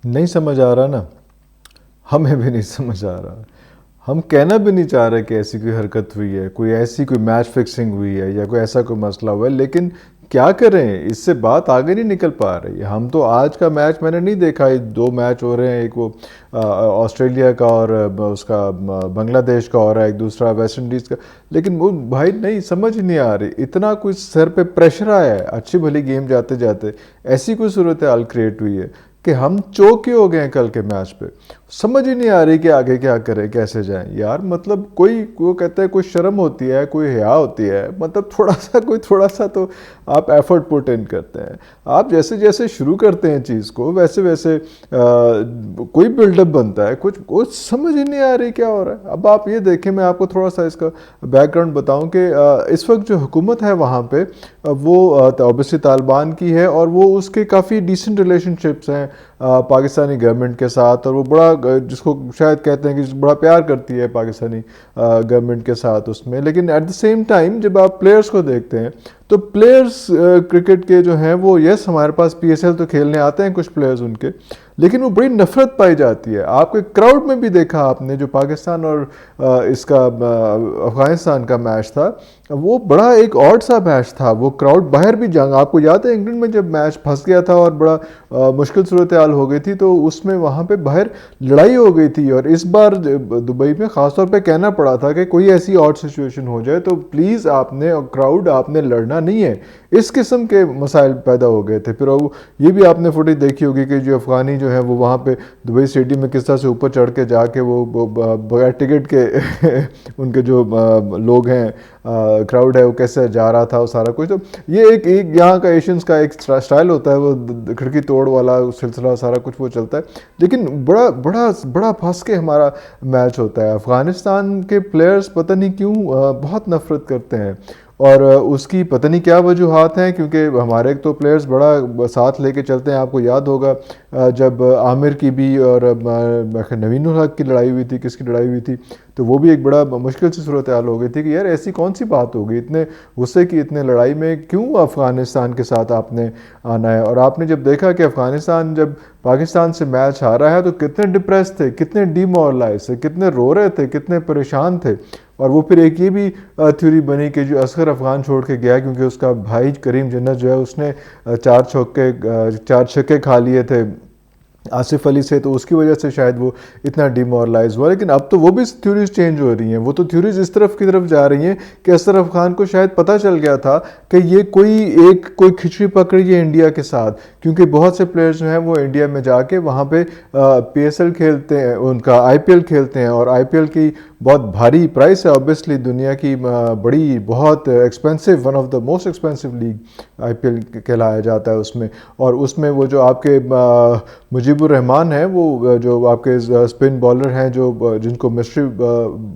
نہیں سمجھ آ رہا نا، ہمیں بھی نہیں سمجھ آ رہا. ہم کہنا بھی نہیں چاہ رہے کہ ایسی کوئی حرکت ہوئی ہے، کوئی ایسی کوئی میچ فکسنگ ہوئی ہے یا کوئی ایسا کوئی مسئلہ ہوا ہے، لیکن کیا کریں، اس سے بات آگے نہیں نکل پا رہی ہے. ہم تو آج کا میچ میں نے نہیں دیکھا، یہ دو میچ ہو رہے ہیں، ایک وہ آسٹریلیا کا اور اس کا بنگلہ دیش کا ہو رہا ہے، ایک دوسرا ویسٹ انڈیز کا. لیکن وہ بھائی نہیں سمجھ نہیں آ رہی، اتنا کوئی سر پہ پریشر آیا ہے اچھی بھلی گیم جاتے جاتے، ایسی کوئی صورتحال کریٹ ہوئی ہے کہ ہم چوکے ہو گئے ہیں کل کے میچ پہ. سمجھ ہی نہیں آ رہی کہ آگے کیا کریں، کیسے جائیں یار. مطلب کوئی وہ کہتا ہے کوئی شرم ہوتی ہے، کوئی حیا ہوتی ہے، مطلب تھوڑا سا تو آپ ایفرٹ پٹ ان کرتے ہیں. آپ جیسے جیسے شروع کرتے ہیں چیز کو ویسے ویسے کوئی بلڈ اپ بنتا ہے، کچھ سمجھ ہی نہیں آ رہی کیا ہو رہا ہے. اب آپ یہ دیکھیں، میں آپ کو تھوڑا سا اس کا بیک گراؤنڈ بتاؤں کہ اس وقت جو حکومت ہے وہاں پہ وہ اوبیسلی طالبان کی ہے، اور وہ اس کے کافی ڈیسنٹ ریلیشن شپس ہیں پاکستانی گورنمنٹ کے ساتھ، اور وہ بڑا جس کو شاید کہتے ہیں کہ بڑا پیار کرتی ہے پاکستانی گورنمنٹ کے ساتھ اس میں. لیکن ایٹ دا سیم ٹائم جب آپ پلیئرس کو دیکھتے ہیں تو پلیئرس کرکٹ کے جو ہیں وہ یس ہمارے پاس پی ایس ایل تو کھیلنے آتے ہیں کچھ پلیئرز ان کے، لیکن وہ بڑی نفرت پائی جاتی ہے. آپ کے کراؤڈ میں بھی دیکھا آپ نے جو پاکستان اور اس کا افغانستان کا میچ تھا، وہ بڑا ایک آڈ سا میچ تھا. وہ کراؤڈ باہر بھی جنگ، آپ کو یاد ہے انگلینڈ میں جب میچ پھنس گیا تھا اور بڑا مشکل صورتحال ہو گئی تھی، تو اس میں وہاں پہ باہر لڑائی ہو گئی تھی. اور اس بار دبئی میں خاص طور پہ کہنا پڑا تھا کہ کوئی ایسی آڈ سچویشن ہو جائے تو پلیز آپ نے کراؤڈ آپ نے لڑنا نہیں ہے. اس قسم کے مسائل پیدا ہو گئے تھے. پھر یہ بھی آپ نے فوٹیج دیکھی ہوگی کہ جو افغانی جو ہے وہ وہاں پہ دبئی اسٹیڈیم میں کس طرح سے اوپر چڑھ کے جا کے وہ بغیر ٹکٹ کے ان کے جو لوگ ہیں کراؤڈ ہے وہ کیسے جا رہا تھا وہ سارا کچھ. تو یہ ایک یہاں کا ایشینز کا ایک سٹائل ہوتا ہے، وہ کھڑکی توڑ والا سلسلہ سارا کچھ وہ چلتا ہے. لیکن بڑا پھنس کے ہمارا میچ ہوتا ہے. افغانستان کے پلیئرز پتہ نہیں کیوں بہت نفرت کرتے ہیں، اور اس کی پتہ نہیں کیا وجوہات ہیں، کیونکہ ہمارے تو پلیئرز بڑا ساتھ لے کے چلتے ہیں. آپ کو یاد ہوگا جب عامر کی بھی اور نوین الحق کی لڑائی ہوئی تھی، کس کی لڑائی ہوئی تھی، تو وہ بھی ایک بڑا مشکل سی صورتحال ہو گئی تھی کہ یار ایسی کون سی بات ہوگی، اتنے غصے کی اتنے لڑائی میں کیوں افغانستان کے ساتھ آپ نے آنا ہے. اور آپ نے جب دیکھا کہ افغانستان جب پاکستان سے میچ ہارا ہے تو کتنے ڈپریس تھے، کتنے ڈی مورلائز تھے، کتنے رو رہے تھے، کتنے پریشان تھے. اور وہ پھر ایک یہ بھی تھیوری بنی کہ جو اصغر افغان چھوڑ کے گیا کیونکہ اس کا بھائی کریم جنت جو ہے اس نے چار چھکے کھا لیے تھے آصف علی سے، تو اس کی وجہ سے شاید وہ اتنا ڈی مورلائز ہوا. لیکن اب تو وہ بھی تھیوریز چینج ہو رہی ہیں. وہ تو تھیوریز اس طرف کی طرف جا رہی ہیں کہ اشرف خان کو شاید پتہ چل گیا تھا کہ یہ کوئی کھچڑی پکڑی ہے انڈیا کے ساتھ، کیونکہ بہت سے پلیئرز جو ہیں وہ انڈیا میں جا کے وہاں پہ پی ایس ایل کھیلتے ہیں، ان کا آئی پی ایل کھیلتے ہیں. اور آئی پی ایل کی بہت بھاری پرائس ہے، اوبیسلی دنیا کی بڑی بہت expensive, one of the most expensive league I P L کہلایا جاتا ہے اس میں. اور اس میں وہ جو آپ کے مجیب الرحمان ہیں، وہ جو آپ کے اسپن بالر ہیں جن کو مسٹری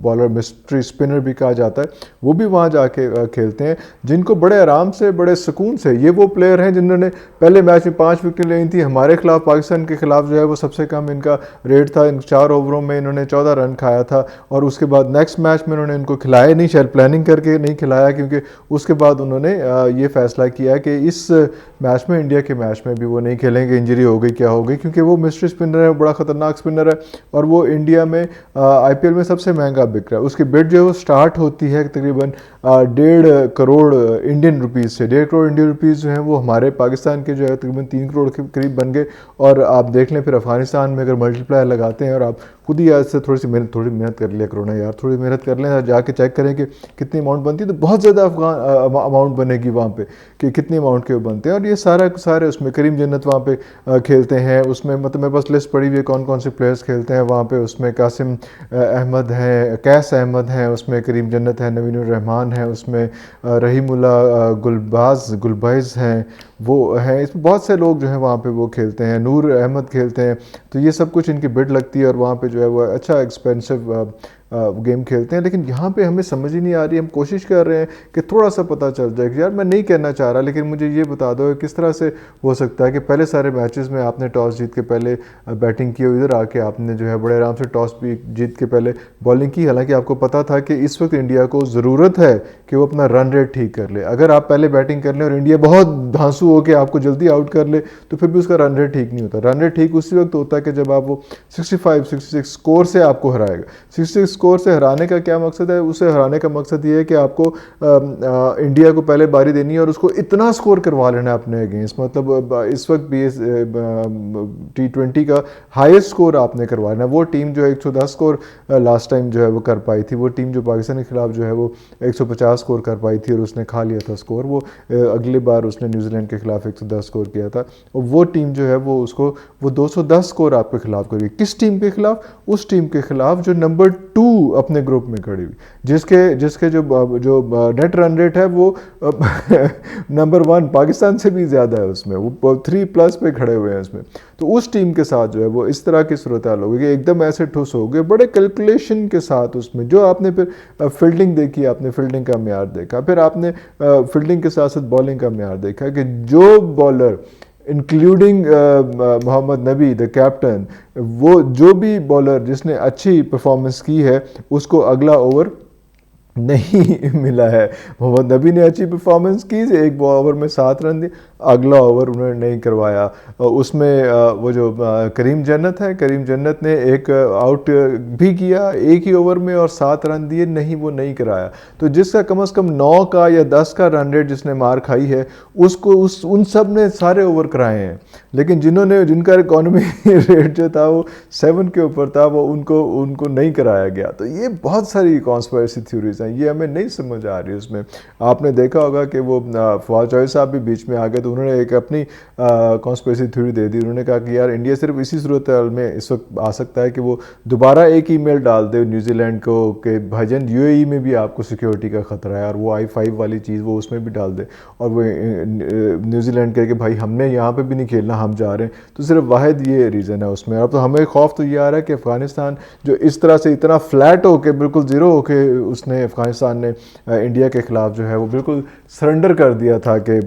بالر، مسٹری اسپنر بھی کہا جاتا ہے، وہ بھی وہاں جا کے کھیلتے ہیں، جن کو بڑے آرام سے بڑے سکون سے. یہ وہ پلیئر ہیں جنہوں نے پہلے میچ میں 5 وکٹیں لینی تھی ہمارے خلاف، پاکستان کے خلاف جو ہے وہ سب سے کم ان کا ریٹ تھا. 4 اووروں میں انہوں نے 14 رن کھایا تھا. اور اس کے بعد نیکسٹ میچ میں انہوں نے ان کو کھلایا نہیں، شاید پلاننگ کر کے نہیں کھلایا، کیونکہ اس کے بعد انہوں نے یہ فیصلہ کیا کہ اس میچ میں، انڈیا کے میچ میں بھی وہ نہیں کھیلیں گے. انجری ہو گئی کیا ہو گئی، کیونکہ وہ مسٹری اسپنر ہے، بڑا خطرناک اسپنر ہے، اور وہ انڈیا میں آئی پی ایل میں سب سے مہنگا بک رہا ہے. اس کی بڈ جو ہے وہ سٹارٹ ہوتی ہے تقریباً 1.5 کروڑ انڈین روپیز سے. 1.5 کروڑ انڈین روپیز جو ہیں وہ ہمارے پاکستان کے جو ہے تقریباً 3 کروڑ کے قریب بن گئے. اور آپ دیکھ لیں پھر افغانستان میں اگر ملٹی پلائر لگاتے ہیں، اور آپ خود ہی آج سے تھوڑی محنت کر لیا کرو نا یار، تھوڑی محنت کر لیں، جا کے چیک کریں کہ کتنی اماؤنٹ بنتی ہے، تو بہت زیادہ اماؤنٹ بنے گی وہاں پہ کہ کتنی اماؤنٹ کے بنتے ہیں. اور یہ سارے اس میں کریم جنت وہاں پہ کھیلتے ہیں. اس میں مطلب میرے پاس لسٹ پڑی ہوئی ہے کون کون سے پلیئرز کھیلتے ہیں وہاں پہ. اس میں قاسم احمد ہیں، قیس احمد ہیں، اس میں کریم جنت ہے، نوین الرحمان ہے، اس میں رحیم اللہ گلباز ہیں، وہ ہیں. اس میں بہت سے لوگ جو ہیں وہاں پہ وہ کھیلتے ہیں، نور احمد کھیلتے ہیں. تو یہ سب کچھ ان کی بڈ لگتی ہے، اور وہاں پہ جو ہے وہ اچھا ایکسپینسو گیم کھیلتے ہیں. لیکن یہاں پہ ہمیں سمجھ ہی نہیں آ رہی. ہم کوشش کر رہے ہیں کہ تھوڑا سا پتہ چل جائے کہ یار میں نہیں کہنا چاہ رہا، لیکن مجھے یہ بتا دو کہ کس طرح سے ہو سکتا ہے کہ پہلے سارے میچز میں آپ نے ٹاس جیت کے پہلے بیٹنگ کی، ادھر آ کے آپ نے جو ہے بڑے آرام سے ٹاس بھی جیت کے پہلے بالنگ کی، حالانکہ آپ کو پتہ تھا کہ اس وقت انڈیا کو ضرورت ہے کہ وہ اپنا رن ریٹ ٹھیک کر لے. اگر آپ پہلے بیٹنگ کر لیں اور انڈیا بہت دھانسو ہو کے آپ کو جلدی آؤٹ کر لے تو پھر بھی اس کا رن ریٹ ٹھیک نہیں ہوتا. رن ریٹ ٹھیک اسی وقت ہوتا ہے کہ جب آپ وہ 65-66 اسکور سے آپ کو ہرائے گا. 66 اسکور سے ہرانے کا کیا مقصد ہے؟ اسے ہرانے کا مقصد یہ ہے کہ آپ کو انڈیا کو پہلے باری دینی ہے اور اس کو اتنا اسکور کروا لینا اپنے اگینسٹ. مطلب اس وقت بھی T20 کا ہائیسٹ اسکور آپ نے کروا لینا. وہ ٹیم جو ہے 110 اسکور لاسٹ ٹائم جو ہے وہ کر پائی تھی. وہ ٹیم جو پاکستان کے خلاف جو ہے وہ 150 اسکور کر پائی تھی اور اس نے کھا لیا تھا اسکور. وہ اگلی بار اس نے نیوزی لینڈ کے خلاف 110 اسکور کیا تھا اور وہ ٹیم جو ہے وہ اس کو وہ 210 اسکور آپ کے خلاف کری. کس ٹیم کے خلاف؟ اس ٹیم کے خلاف جو نمبر 2 اپنے گروپ میں کھڑی ہوئی, جس کے جو نیٹ رن ریٹ ہے وہ نمبر 1 پاکستان سے بھی زیادہ ہے. اس میں وہ 3+ پہ کھڑے ہوئے ہیں اس میں. تو اس ٹیم کے ساتھ جو ہے وہ اس طرح کی صورتحال ہوگی کہ ایک دم ایسے ٹھوس ہو گئے بڑے کیلکولیشن کے ساتھ. اس میں جو آپ نے پھر فیلڈنگ دیکھی, آپ نے فیلڈنگ کا معیار دیکھا, پھر آپ نے فیلڈنگ کے ساتھ ساتھ بالنگ کا معیار دیکھا کہ جو بالر انکلوڈنگ محمد نبی دا کیپٹن, وہ جو بھی بالر جس نے اچھی پرفارمنس کی ہے اس کو اگلا اوور نہیں ملا ہے. محمد نبی نے اچھی پرفارمنس کی, ایک اوور میں 7 رن دیے, اگلا اوور انہوں نے نہیں کروایا. اس میں وہ جو کریم جنت ہے, کریم جنت نے ایک آؤٹ بھی کیا ایک ہی اوور میں اور 7 رن دیے, نہیں وہ نہیں کرایا. تو جس کا کم از کم 9 کا یا 10 کا رن ریٹ جس نے مار کھائی ہے اس کو ان سب نے سارے اوور کرائے ہیں. لیکن جن کا اکانومی ریٹ جو تھا وہ 7 کے اوپر تھا, وہ ان کو نہیں کرایا گیا. تو یہ بہت ساری کانسپائرسی تھیوریز ہیں, یہ ہمیں نہیں سمجھ آ رہی. اس میں آپ نے دیکھا ہوگا کہ وہ فواد چوہدری صاحب بھی بیچ میں آ گئے تو انہوں نے ایک اپنی کانسپائرسی تھیوری دے دی. انہوں نے کہا کہ یار انڈیا صرف اسی صورتحال میں اس وقت آ سکتا ہے کہ وہ دوبارہ ایک ای میل ڈال دے نیوزی لینڈ کو کہ بھائی جان UAE میں بھی آپ کو سیکیورٹی کا خطرہ ہے, اور وہ I-5 والی چیز وہ اس میں بھی ڈال دے, اور وہ نیوزی لینڈ کہے کہ بھائی ہم نے یہاں پہ بھی نہیں کھیلنا, ہم جا رہے ہیں. تو صرف واحد یہ ریزن ہے اس میں. اب تو ہمیں خوف تو یہ آ رہا ہے کہ افغانستان جو اس طرح سے اتنا فلیٹ ہو کے بالکل زیرو ہو کے اس نے افغانستان نے انڈیا کے خلاف جو ہے وہ بالکل سرنڈر کر دیا تھا کہ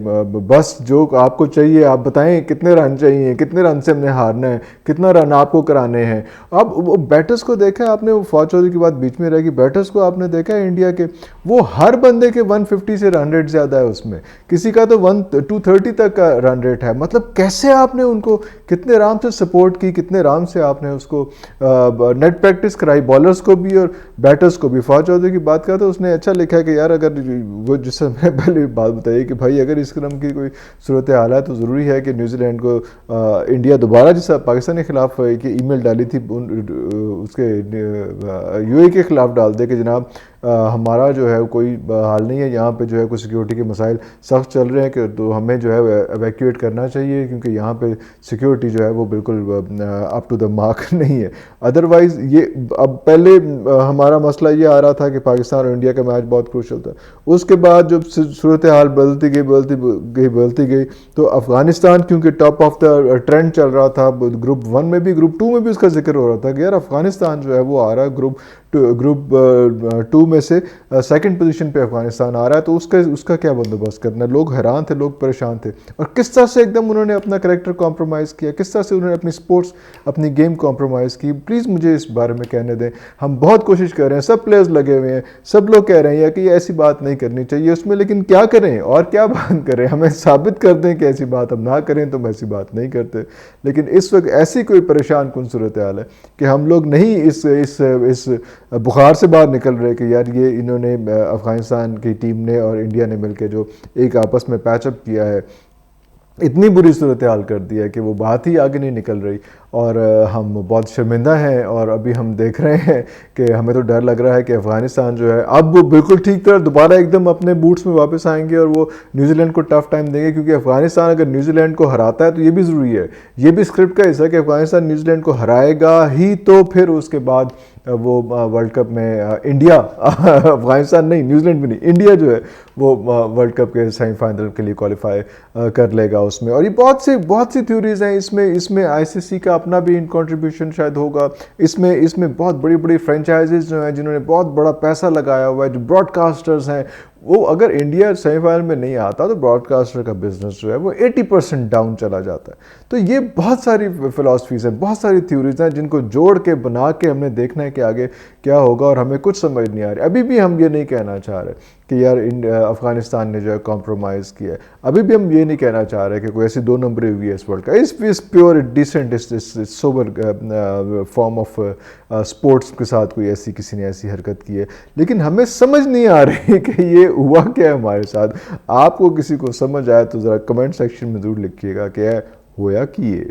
بس جو آپ کو چاہیے آپ بتائیں کتنے رن چاہیے, کتنے رن سے ہم نے ہارنا ہے, کتنا رن آپ کو کرانے ہیں. اب وہ بیٹرز کو دیکھا آپ نے, وہ فواد چوہدری کی بات بیچ میں رہے گی, بیٹرز کو آپ نے دیکھا ہے انڈیا کے, وہ ہر بندے کے 150 سے رن ریٹ زیادہ ہے اس میں, کسی کا تو 230 تک کا رن ریٹ ہے. مطلب کیسے آپ نے ان کو کتنے آرام سے سپورٹ کی, کتنے آرام سے آپ نے اس کو نیٹ پریکٹس کرائی, بالرز کو بھی اور بیٹرز کو بھی. فواد چوہدری کی بات کرتا تو اس نے اچھا لکھا ہے کہ یار اگر وہ جس سے میں پہلے بات بتائی کہ بھائی اگر اس قسم کی کوئی صورتحال ہے تو ضروری ہے کہ نیوزی لینڈ کو انڈیا دوبارہ جیسا پاکستان کے خلاف ایک ای میل ڈالی تھی اس کے UAE کے خلاف ڈال دے کہ جناب ہمارا جو ہے کوئی حال نہیں ہے, یہاں پہ جو ہے کوئی سیکیورٹی کے مسائل سخت چل رہے ہیں کہ تو ہمیں جو ہے ایویکیویٹ کرنا چاہیے کیونکہ یہاں پہ سیکیورٹی جو ہے وہ بالکل اپ ٹو دا مارک نہیں ہے. ادروائز یہ اب پہلے ہمارا مسئلہ یہ آ رہا تھا کہ پاکستان اور انڈیا کا میچ بہت کروشل تھا. اس کے بعد جب صورتحال بدلتی گئی تو افغانستان کیونکہ ٹاپ آف دا ٹرینڈ چل رہا تھا, گروپ 1 میں بھی گروپ 2 میں بھی اس کا ذکر ہو رہا تھا کہ یار افغانستان جو ہے وہ آ رہا ہے گروپ 2 میں سے سیکنڈ پوزیشن پہ افغانستان آ رہا ہے, تو اس کا کیا بندوبست کرنا. لوگ حیران تھے, لوگ پریشان تھے, اور کس طرح سے ایک دم انہوں نے اپنا کریکٹر کمپرومائز کیا, کس طرح سے انہوں نے اپنی سپورٹس اپنی گیم کمپرومائز کی. پلیز مجھے اس بارے میں کہنے دیں. ہم بہت کوشش کر رہے ہیں, سب پلیئرز لگے ہوئے ہیں, سب لوگ کہہ رہے ہیں کہ یہ ایسی بات نہیں کرنی چاہیے اس میں, لیکن کیا کریں اور کیا بات کریں. ہمیں ثابت کر دیں کہ ایسی بات ہم نہ کریں تو ہم ایسی بات نہیں کرتے. لیکن اس وقت ایسی کوئی پریشان کن صورتحال ہے کہ ہم لوگ نہیں اس بخار سے باہر نکل رہے کہ یار یہ انہوں نے افغانستان کی ٹیم نے اور انڈیا نے مل کے جو ایک آپس میں پیچ اپ کیا ہے, اتنی بری صورتحال کر دی ہے کہ وہ بات ہی آگے نہیں نکل رہی, اور ہم بہت شرمندہ ہیں. اور ابھی ہم دیکھ رہے ہیں کہ ہمیں تو ڈر لگ رہا ہے کہ افغانستان جو ہے اب وہ بالکل ٹھیک طرح دوبارہ ایک دم اپنے بوٹس میں واپس آئیں گے اور وہ نیوزی لینڈ کو ٹف ٹائم دیں گے, کیونکہ افغانستان اگر نیوزی لینڈ کو ہراتا ہے تو یہ بھی ضروری ہے, یہ بھی اسکرپٹ کا حصہ ہے کہ افغانستان نیوزی لینڈ کو ہرائے گا ہی تو پھر اس کے بعد وہ ورلڈ کپ میں انڈیا افغانستان نہیں, نیوزی لینڈ بھی نہیں, انڈیا جو ہے وہ ورلڈ کپ کے سیمی فائنل کے لیے کوالیفائی کر لے گا اس میں. اور یہ بہت سی تھیوریز ہیں اس میں ICC کا اپنا بھی کنٹریبیوشن شاید ہوگا. اس میں بہت بڑی فرینچائزز جو ہیں جنہوں نے بہت بڑا پیسہ لگایا ہوا ہے, جو براڈ کاسٹرز ہیں, وہ اگر انڈیا سیمی فائنل میں نہیں آتا تو براڈ کاسٹر کا بزنس جو ہے وہ 80% ڈاؤن چلا جاتا ہے. تو یہ بہت ساری فلاسفیز ہیں, بہت ساری تھیوریز ہیں جن کو جوڑ کے بنا کے ہم نے دیکھنا ہے کہ آگے کیا ہوگا, اور ہمیں کچھ سمجھ نہیں آ رہی. ابھی بھی ہم یہ نہیں کہنا چاہ رہے کہ یار افغانستان نے جو ہے کمپرومائز کیا ہے. ابھی بھی ہم یہ نہیں کہنا چاہ رہے کہ کوئی ایسی 2 نمبری ہوئی ہے اس ورلڈ کا. اس pure decent sober form of sports کے ساتھ کوئی ایسی کسی نے ایسی حرکت کی ہے. لیکن ہمیں سمجھ نہیں آ رہی کہ یہ ہوا کیا ہے ہمارے ساتھ. آپ کو کسی کو سمجھ آیا تو ذرا کمنٹ سیکشن میں ضرور لکھیے گا کہ ہوا کہ یہ